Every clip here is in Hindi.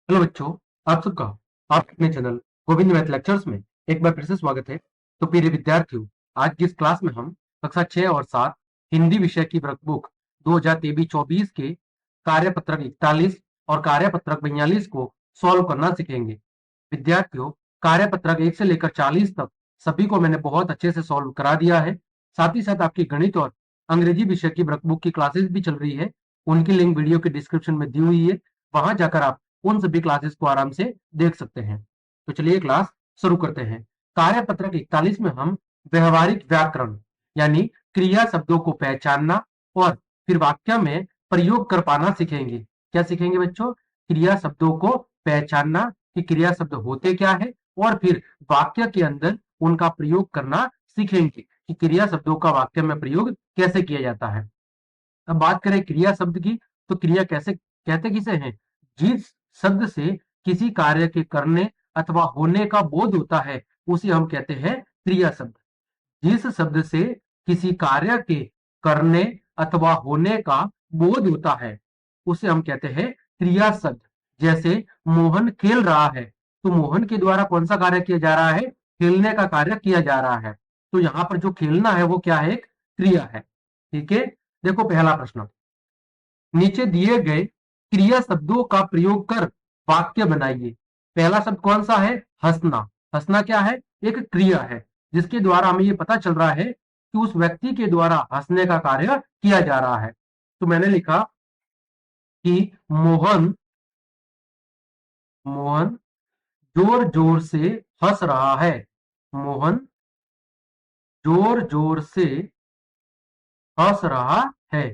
हेलो बच्चों, आप सबका आपके अपने चैनल गोविंद मैथ लेक्चर्स में एक बार फिर से स्वागत है। तो प्रिय विद्यार्थियों, आज की इस क्लास में हम कक्षा 6 और 7 हिंदी विषय की वर्कबुक 2023-24 के कार्यपत्रक 41 और कार्यपत्रक 42 को सॉल्व करना सीखेंगे। विद्यार्थियों, कार्यपत्रक 1 से लेकर 40 तक सभी को मैंने बहुत अच्छे से सॉल्व करा दिया है। साथ ही साथ आपकी गणित और अंग्रेजी विषय की वर्कबुक की क्लासेस भी चल रही है। उनकी लिंक वीडियो के डिस्क्रिप्शन में दी हुई है, वहां जाकर आप उन सभी क्लासेस को आराम से देख सकते हैं। तो चलिए क्लास शुरू करते हैं। कार्यपत्रक 41 में हम व्यवहारिक व्याकरण यानी क्रिया शब्दों को पहचानना और फिर वाक्य में प्रयोग कर पाना सीखेंगे। क्या सीखेंगे बच्चों? क्रिया शब्दों को पहचानना कि क्रिया शब्द होते क्या है, और फिर वाक्य के अंदर उनका प्रयोग करना सीखेंगे कि क्रिया शब्दों का वाक्य में प्रयोग कैसे किया जाता है। अब बात करें क्रिया शब्द की, तो क्रिया कैसे कहते किसे हैं? जिस शब्द से किसी कार्य के करने अथवा होने का बोध होता है उसे हम कहते हैं क्रिया शब्द। जिस शब्द से किसी कार्य के करने अथवा होने का बोध होता है उसे हम कहते हैं क्रिया शब्द। जैसे मोहन खेल रहा है, तो मोहन के द्वारा कौन सा कार्य किया जा रहा है? खेलने का कार्य किया जा रहा है। तो यहाँ पर जो खेलना है वो क्या है? एक क्रिया है। ठीक है। देखो पहला प्रश्न, नीचे दिए गए क्रिया शब्दों का प्रयोग कर वाक्य बनाइए। पहला शब्द कौन सा है? हंसना। हंसना क्या है? एक क्रिया है जिसके द्वारा हमें ये पता चल रहा है कि उस व्यक्ति के द्वारा हंसने का कार्य किया जा रहा है। तो मैंने लिखा कि मोहन मोहन जोर जोर से हंस रहा है। मोहन जोर जोर से हंस रहा है।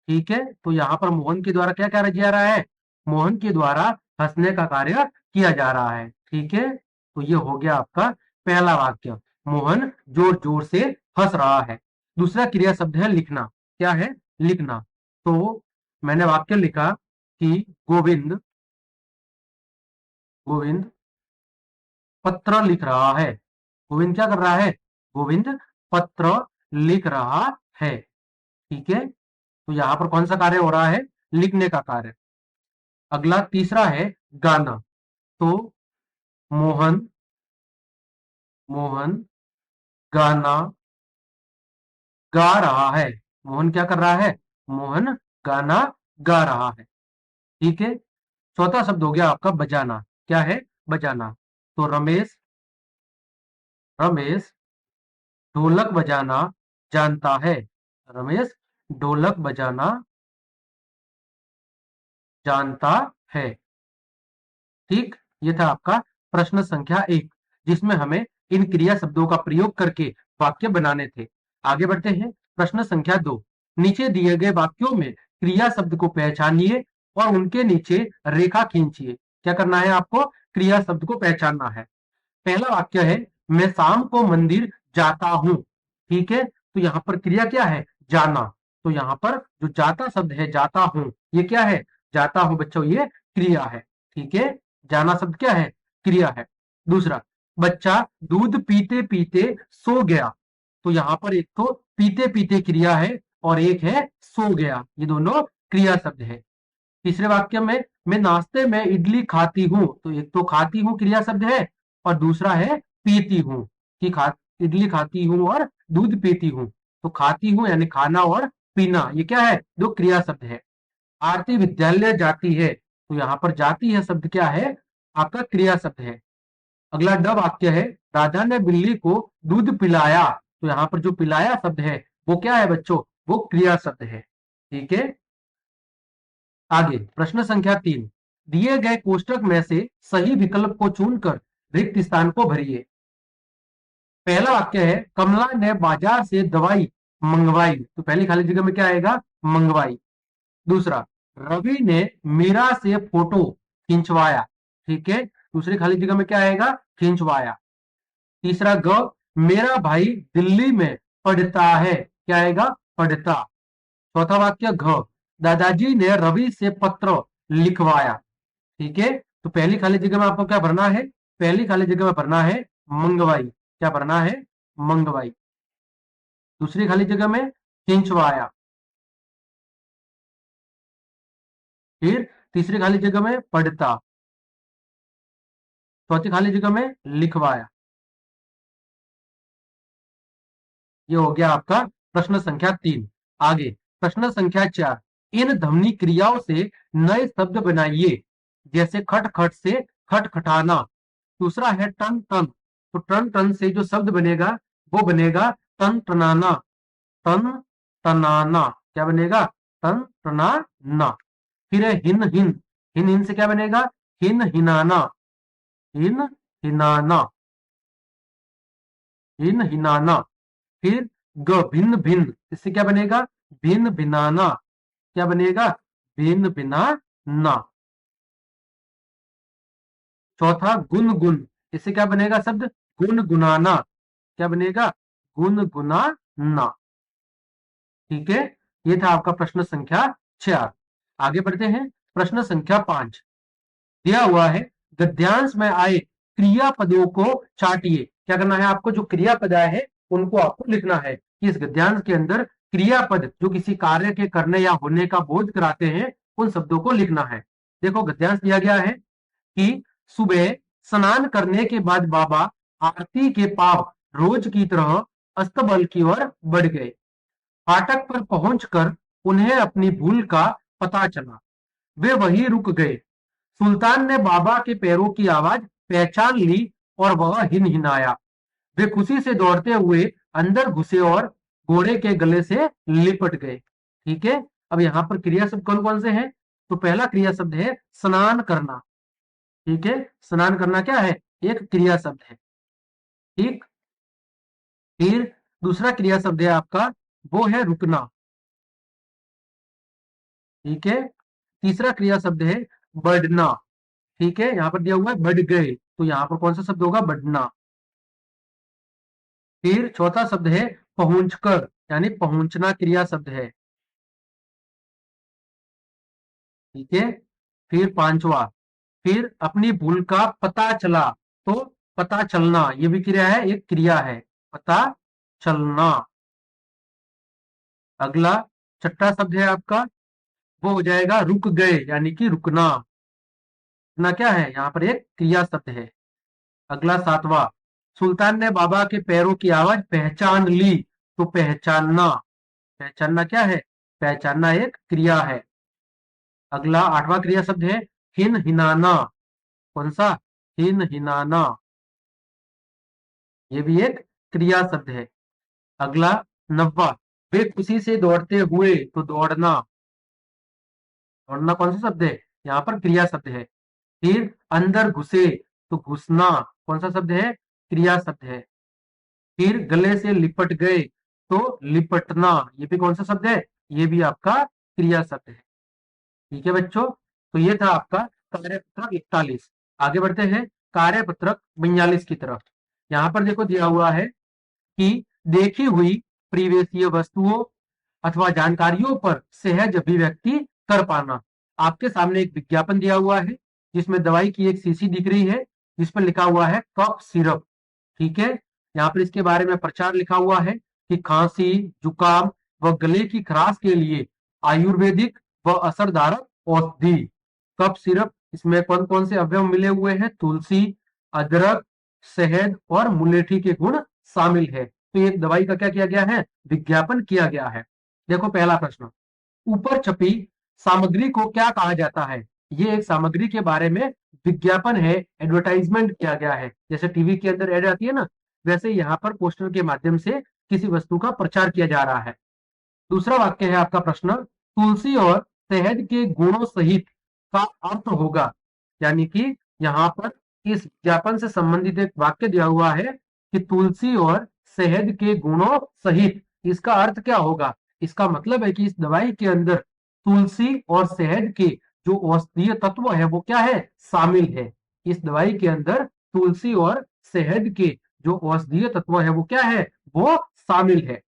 ठीक है। तो यहाँ पर मोहन के द्वारा क्या कार्य किया जा रहा है? मोहन के द्वारा हंसने का कार्य किया जा रहा है। ठीक है। तो ये हो गया आपका पहला वाक्य, मोहन जोर जोर से हंस रहा है। दूसरा क्रिया शब्द है लिखना। क्या है? लिखना। तो मैंने वाक्य लिखा कि गोविंद गोविंद पत्र लिख रहा है। गोविंद क्या कर रहा है? गोविंद पत्र लिख रहा है। ठीक है। तो यहाँ पर कौन सा कार्य हो रहा है? लिखने का कार्य। अगला तीसरा है गाना। तो मोहन मोहन गाना गा रहा है। मोहन क्या कर रहा है? मोहन गाना गा रहा है। ठीक है। चौथा शब्द हो गया आपका बजाना। क्या है? बजाना। तो रमेश रमेश ढोलक बजाना जानता है। रमेश ढोलक बजाना जानता है। ठीक। ये था आपका प्रश्न संख्या 1, जिसमें हमें इन क्रिया शब्दों का प्रयोग करके वाक्य बनाने थे। आगे बढ़ते हैं। प्रश्न संख्या 2, नीचे दिए गए वाक्यों में क्रिया शब्द को पहचानिए और उनके नीचे रेखा खींचिए। क्या करना है आपको? क्रिया शब्द को पहचानना है। पहला वाक्य है, मैं शाम को मंदिर जाता हूं। ठीक है। तो यहाँ पर क्रिया क्या है? जाना। तो यहाँ पर जो जाता शब्द है, जाता हूं, ये क्या है? जाता हूं बच्चों, ये क्रिया है। ठीक है। जाना शब्द क्या है? क्रिया है। दूसरा, बच्चा दूध पीते पीते सो गया। तो यहाँ पर एक तो पीते पीते क्रिया है और एक है सो गया, ये दोनों क्रिया शब्द है। तीसरे वाक्य में, मैं नाश्ते में इडली खाती हूँ। तो एक तो खाती हूँ क्रिया शब्द है और दूसरा है पीती हूँ, कि इडली खाती हूँ और दूध पीती हूँ। तो खाती हूँ यानी खाना और पीना, ये क्या है? दो क्रिया शब्द है। आरती विद्यालय जाती है। तो यहाँ पर जाती है शब्द क्या है? आपका क्रिया शब्द है। अगला ड वाक्य है, राजा ने बिल्ली को दूध पिलाया। तो यहाँ पर जो पिलाया शब्द है वो क्या है बच्चों? वो क्रिया शब्द है। ठीक है। आगे प्रश्न संख्या 3, दिए गए कोष्टक में से सही विकल्प को चुनकर रिक्त स्थान को भरिए। पहला वाक्य है, कमला ने बाजार से दवाई मंगवाई। तो पहली खाली जगह में क्या आएगा? मंगवाई। दूसरा, रवि ने मीरा से फोटो खिंचवाया। ठीक है। दूसरी खाली जगह में क्या आएगा? खिंचवाया। तीसरा, ग मेरा भाई दिल्ली में पढ़ता है। क्या आएगा? पढ़ता। चौथा वाक्य घ, दादाजी ने रवि से पत्र लिखवाया। ठीक है। तो पहली खाली जगह में आपको क्या भरना है? पहली खाली जगह में भरना है मंगवाई। क्या भरना है? मंगवाई। दूसरी खाली जगह में खिंचवाया। फिर तीसरी खाली जगह में पढ़ता। चौथी खाली जगह में लिखवाया। ये हो गया आपका प्रश्न संख्या 3। आगे प्रश्न संख्या 4, इन ध्वनि क्रियाओं से नए शब्द बनाइए, जैसे खट खट से खटखटाना। दूसरा है टन टन, तो टन टन से जो शब्द बनेगा वो बनेगा टन टनाना। टन टनाना क्या बनेगा? टन टनाना। फिर है हिन हिन, हिन हिन से क्या बनेगा? हिन हिनाना। हिन हिनाना, हिन हिनाना। फिर ग भिन्न भिन्न, इससे क्या बनेगा? भिन्न भिनाना। क्या बनेगा? भिन्न भिनाना। चौथा गुन गुन, इससे क्या बनेगा शब्द? गुन गुनाना। क्या बनेगा? गुन गुनाना। ठीक है, ये था आपका प्रश्न संख्या 4। आगे बढ़ते हैं प्रश्न संख्या 5। दिया हुआ है गद्यांश में आए क्रियापदों को चाटिए। क्या करना है आपको? जो क्रियापद आए हैं उनको आपको लिखना है कि इस गद्यांश के अंदर क्रियापद जो किसी कार्य के करने या होने का बोध कराते हैं उन शब्दों को लिखना है। देखो गद्यांश दिया गया है कि सुबह स्नान करने के बाद बाबा आरती के पाव रोज की तरह अस्तबल की ओर बढ़ गए। फाटक पर पहुंचकर उन्हें अपनी भूल का पता चला। वे वहीं रुक गए। सुल्तान ने बाबा के पैरों की आवाज पहचान ली और वह हिनहिनाया। वे खुशी से दौड़ते हुए अंदर घुसे और घोड़े के गले से लिपट गए। ठीक है, अब यहाँ पर क्रिया शब्द कौन कौन से हैं? तो पहला क्रिया शब्द है स्नान करना। ठीक है, स्नान करना क्या है? एक क्रिया शब्द है। ठीक, फिर दूसरा क्रिया शब्द है आपका, वो है रुकना। ठीक है, तीसरा क्रिया शब्द है बढ़ना। ठीक है, यहां पर दिया हुआ है बढ़ गए, तो यहां पर कौन सा शब्द होगा? बढ़ना। फिर चौथा शब्द है पहुंचकर, यानी पहुंचना क्रिया शब्द है। ठीक है, फिर पांचवा, फिर अपनी भूल का पता चला, तो पता चलना ये भी क्रिया है, एक क्रिया है, पता चलना। अगला छठा शब्द है आपका, वो हो जाएगा रुक गए, यानी कि रुकना। रुकना क्या है? यहाँ पर एक क्रिया शब्द है। अगला सातवां, सुल्तान ने बाबा के पैरों की आवाज पहचान ली, तो पहचानना। पहचानना क्या है? पहचानना एक क्रिया है। अगला आठवां क्रिया शब्द है हिन हिनाना। कौन सा? हिन हिनाना, ये भी एक क्रिया शब्द है। अगला नव्वा, वे खुशी से दौड़ते हुए, तो दौड़ना। दौड़ना कौन सा शब्द है? यहाँ पर क्रिया शब्द है। फिर अंदर घुसे, तो घुसना कौन सा शब्द है? क्रिया शब्द है। फिर गले से लिपट गए, तो लिपटना ये भी कौन सा शब्द है? ये भी आपका क्रिया शब्द है। ठीक है बच्चों, तो ये था आपका कार्यपत्रक 41। आगे बढ़ते हैं कार्यपत्रक 42 की तरफ। यहाँ पर देखो दिया हुआ है कि देखी हुई परिवेशीय वस्तुओं अथवा जानकारियों पर सहज अभिव्यक्ति कर पाना। आपके सामने एक विज्ञापन दिया हुआ है जिसमें दवाई की एक शीशी दिख रही है जिस पर लिखा हुआ है कफ सिरप। ठीक है, यहाँ पर इसके बारे में प्रचार लिखा हुआ है कि खांसी, जुकाम व गले की खराश के लिए आयुर्वेदिक व असरदारक औषधि। कफ सिरप, इसमें कौन कौन से अवयव मिले हुए हैं? तुलसी, अदरक, शहद और मुलेठी के गुण शामिल है। तो ये दवाई का क्या किया गया है? विज्ञापन किया गया है। देखो पहला प्रश्न, ऊपर छपी सामग्री को क्या कहा जाता है? ये एक सामग्री के बारे में विज्ञापन है, एडवर्टाइजमेंट किया गया है। जैसे टीवी के अंदर एड आती है ना, वैसे यहाँ पर पोस्टर के माध्यम से किसी वस्तु का प्रचार किया जा रहा है। दूसरा वाक्य है आपका प्रश्न, तुलसी और शहद के गुणों सहित का अर्थ होगा। यानी कि यहाँ पर इस विज्ञापन से संबंधित एक वाक्य दिया हुआ है कि तुलसी और शहद के गुणों सहित, इसका अर्थ क्या होगा? इसका मतलब है कि इस दवाई के अंदर तुलसी और शहद के जो औषधीय तत्व है वो क्या है? शामिल है। इस दवाई के अंदर तुलसी और शहद के जो औषधीय तत्व है वो क्या है? वो शामिल है।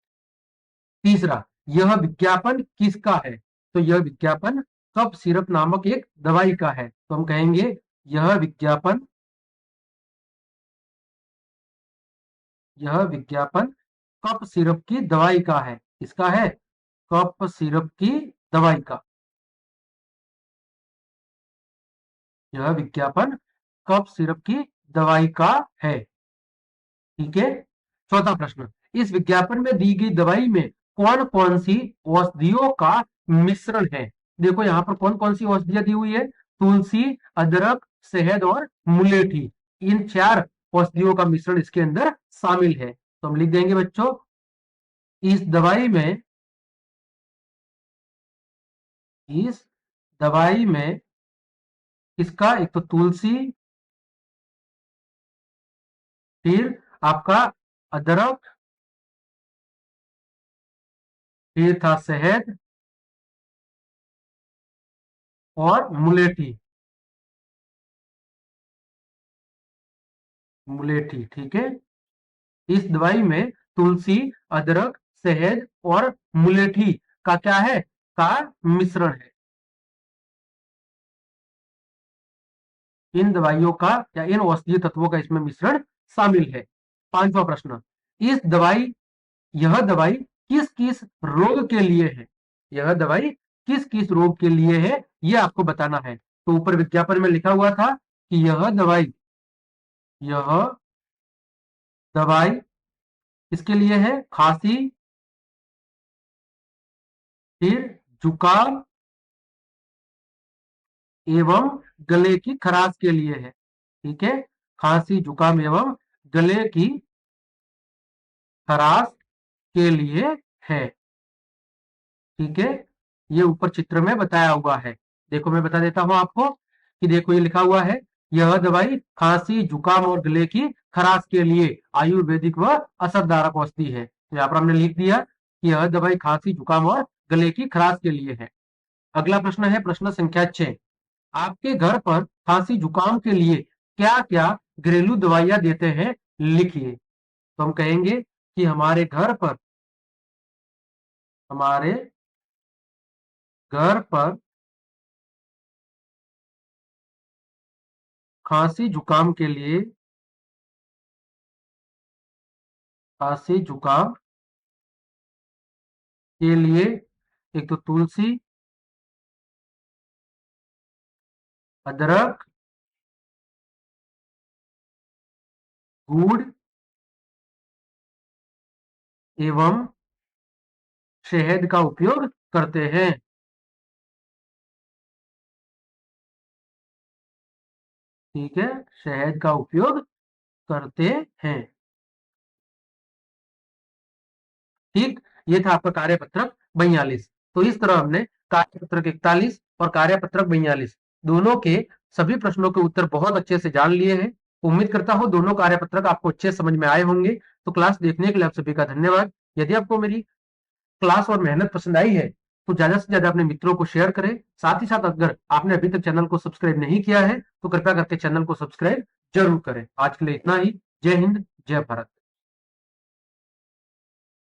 तीसरा, यह विज्ञापन किसका है? तो यह विज्ञापन कफ सिरप नामक एक दवाई का है। तो हम कहेंगे यह विज्ञापन कफ सिरप की दवाई का है। किसका है? कफ सिरप की दवाई का। यह विज्ञापन कफ सिरप की दवाई का है। ठीक है। चौथा प्रश्न, इस विज्ञापन में दी गई दवाई में कौन कौन सी औषधियों का मिश्रण है? देखो यहाँ पर कौन कौन सी औषधियां दी हुई है, तुलसी, अदरक, शहद और मुलेठी। इन 4 औषधियों का मिश्रण इसके अंदर शामिल है। तो हम लिख देंगे बच्चों, इस दवाई में, इस दवाई में किसका, एक तो तुलसी, फिर आपका अदरक, फिर था शहद और मुलेठी। मुलेठी, ठीक है। इस दवाई में तुलसी, अदरक, शहद और मुलेठी का क्या है, का मिश्रण है। इन दवाइयों का या इन औषधीय तत्वों का इसमें मिश्रण शामिल है। पांचवा प्रश्न, इस दवाई यह दवाई किस किस रोग के लिए है? यह दवाई किस किस रोग के लिए है, यह आपको बताना है। तो ऊपर विज्ञापन में लिखा हुआ था कि यह दवाई किसके लिए है, खांसी, फिर जुकाम एवं गले की खराश के लिए है। ठीक है, खांसी, जुकाम एवं गले की खराश के लिए है। ठीक है, ये ऊपर चित्र में बताया हुआ है। देखो मैं बता देता हूं आपको कि देखो ये लिखा हुआ है, यह दवाई खांसी, जुकाम और गले की खराश के लिए आयुर्वेदिक व असरदारक औषधि है। तो यहाँ पर हमने लिख दिया कि यह दवाई खांसी, जुकाम और गले की खराश के लिए है। अगला प्रश्न है प्रश्न संख्या 6, आपके घर पर खांसी जुकाम के लिए क्या क्या घरेलू दवाइयां देते हैं, लिखिए। तो हम कहेंगे कि हमारे घर पर खांसी जुकाम के लिए, खांसी जुकाम के लिए एक तो तुलसी, अदरक, गुड़ एवं शहद का उपयोग करते हैं। ठीक है, शहद का उपयोग करते हैं। ठीक, ये था आपका कार्यपत्रक 42। तो इस तरह हमने कार्यपत्रक 41 और कार्यपत्रक 42 दोनों के सभी प्रश्नों के उत्तर बहुत अच्छे से जान लिए हैं। उम्मीद करता हूं दोनों कार्यपत्रक आपको अच्छे समझ में आए होंगे। तो क्लास देखने के लिए आप सभी का धन्यवाद। यदि आपको मेरी क्लास और मेहनत पसंद आई है तो ज्यादा से ज्यादा अपने मित्रों को शेयर करें। साथ ही साथ अगर आपने अभी तक चैनल को सब्सक्राइब नहीं किया है तो कृपया करके चैनल को सब्सक्राइब जरूर करें। आज के लिए इतना ही। जय हिंद, जय भारत।